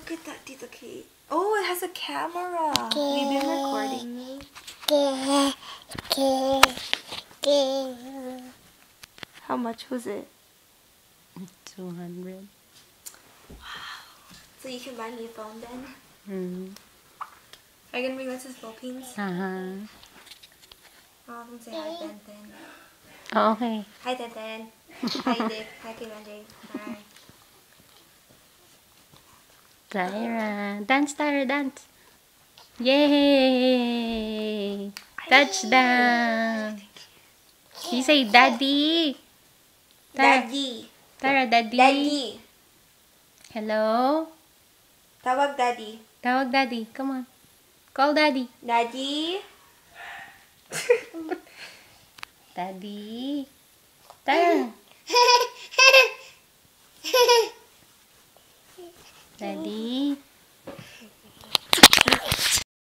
Look at that, Tita Kate. Oh, it has a camera. Have you been recording me? How much was it? 200. Wow. So you can buy me a phone then? Mm. Are you gonna bring us to the Philippines? Uh-huh. Oh, come say hi, Tenten. Oh, okay. Hi, Tenten. Hi, Dick. Hi, Kay Manjay. Hi. Tyra. Dance, Tyra, dance. Yay! Touchdown! You say daddy. Tyra. Daddy. Tyra, daddy. Daddy. Hello? Tawag daddy. Tawag daddy. Come on. Call daddy. Daddy. Daddy. Tyra. Daddy.